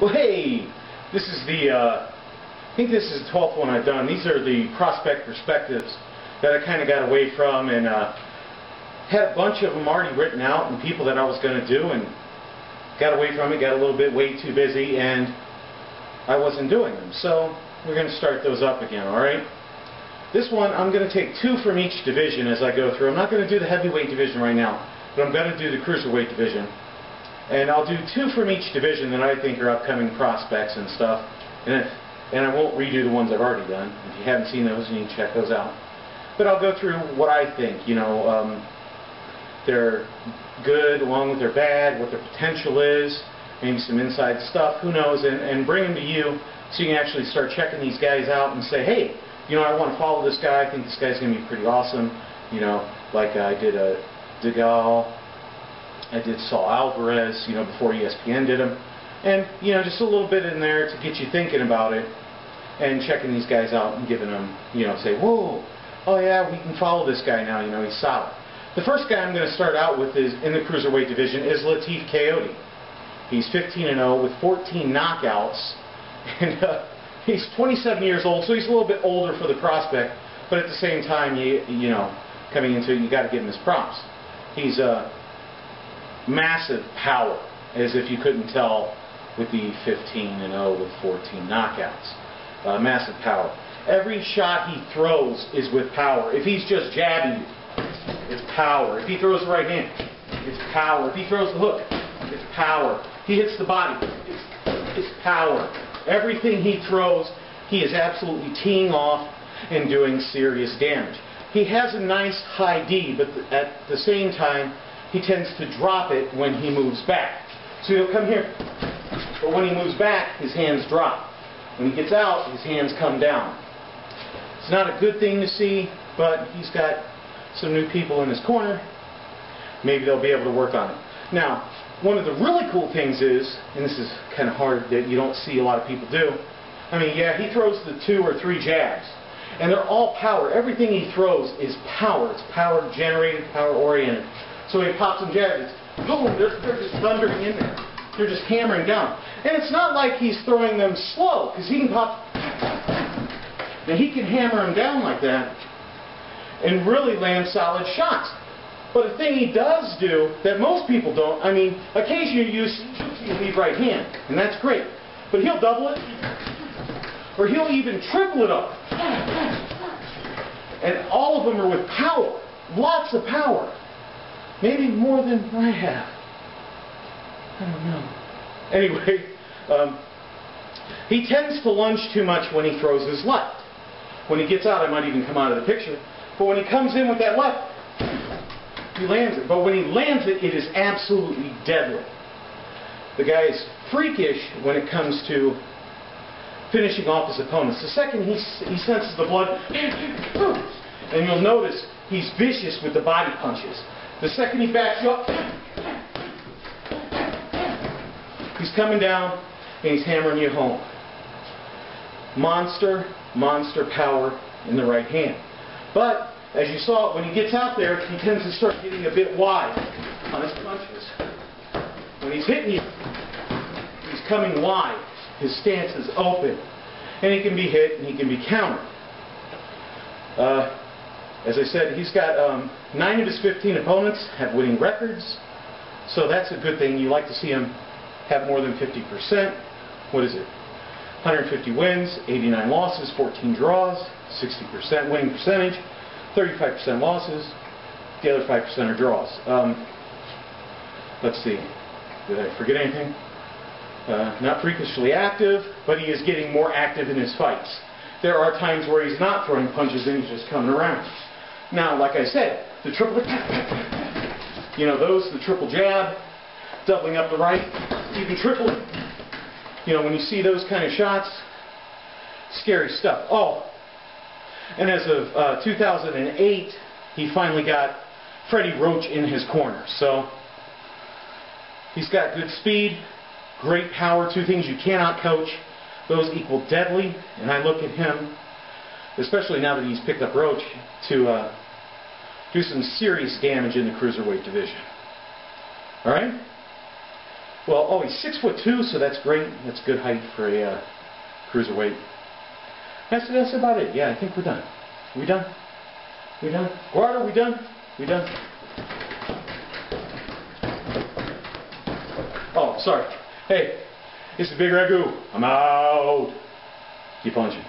Well, hey, this is I think this is the 12th one I've done. These are the prospect perspectives that I kind of got away from, and had a bunch of them already written out and people that I was going to do, and got away from it, got a little bit way too busy, and I wasn't doing them. So we're going to start those up again, alright? This one, I'm going to take 2 from each division as I go through. I'm not going to do the heavyweight division right now, but I'm going to do the cruiserweight division. And I'll do 2 from each division that I think are upcoming prospects and stuff. And I won't redo the ones I've already done. If you haven't seen those, you need to check those out. But I'll go through what I think, they're good along with their bad, what their potential is, maybe some inside stuff, who knows, and bring them to you so you can actually start checking these guys out and say, hey, I want to follow this guy, I think this guy's going to be pretty awesome. Like I did a Bigragu, I did Saul Alvarez, before ESPN did him. And, just a little bit in there to get you thinking about it and checking these guys out and giving them, say, whoa, oh yeah, we can follow this guy now, he's solid. The first guy I'm going to start out with is in the cruiserweight division is Lateef Kayode. He's 15-0 with 14 knockouts, and he's 27 years old, so he's a little bit older for the prospect, but at the same time, coming into it, you got to give him his props. He's massive power, as if you couldn't tell with the 15-0 with 14 knockouts. Massive power. Every shot he throws is with power. If he's just jabbing you, it's power. If he throws the right hand, it's power. If he throws the hook, it's power. He hits the body, it's power. Everything he throws, he is absolutely teeing off and doing serious damage. He has a nice high D, but at the same time, he tends to drop it when he moves back. So he'll come here, but when he moves back, his hands drop. When he gets out, his hands come down. It's not a good thing to see, but he's got some new people in his corner. Maybe they'll be able to work on it. Now, one of the really cool things is, and this is kind of hard that you don't see a lot of people do, yeah, he throws the 2 or 3 jabs, and they're all power. Everything he throws is power. It's power generated, power oriented. So when he pops and jabs, it's boom, they're just thundering in there. They're just hammering down. And it's not like he's throwing them slow, because he can pop, and he can hammer them down like that and really land solid shots. But the thing he does do that most people don't, occasionally you leave right hand, and that's great. But he'll double it, or he'll even triple it up. And all of them are with power, lots of power. Maybe more than I have. I don't know. Anyway, he tends to lunge too much when he throws his left. When he gets out, I might even come out of the picture. But when he comes in with that left, he lands it. But when he lands it, it is absolutely deadly. The guy is freakish when it comes to finishing off his opponents. The second he senses the blood, and you'll notice he's vicious with the body punches. The second he backs you up, he's coming down and he's hammering you home. Monster power in the right hand. But, as you saw, when he gets out there, he tends to start getting a bit wide on his punches. When he's hitting you, he's coming wide. His stance is open. And he can be hit and he can be countered. As I said, he's got 9 of his 15 opponents have winning records. So that's a good thing. You like to see him have more than 50%. What is it? 150 wins, 89 losses, 14 draws, 60% winning percentage, 35% losses, the other 5% are draws. Let's see, did I forget anything? Not freakishly active, but he is getting more active in his fights. There are times where he's not throwing punches and he's just coming around. Now, like I said, the triple, the triple jab, doubling up the right, even triple it. When you see those kind of shots, scary stuff. Oh, and as of 2008, he finally got Freddie Roach in his corner. So he's got good speed, great power, 2 things you cannot coach. Those equal deadly, and I look at him, especially now that he's picked up Roach, to do some serious damage in the cruiserweight division. Alright? Well, oh, he's 6'2", so that's great. That's good height for a cruiserweight. That's about it. Yeah, I think we're done. We done? We done? Guardo, we done? We done? Oh, sorry. Hey, this is Bigragu. I'm out. Keep punching.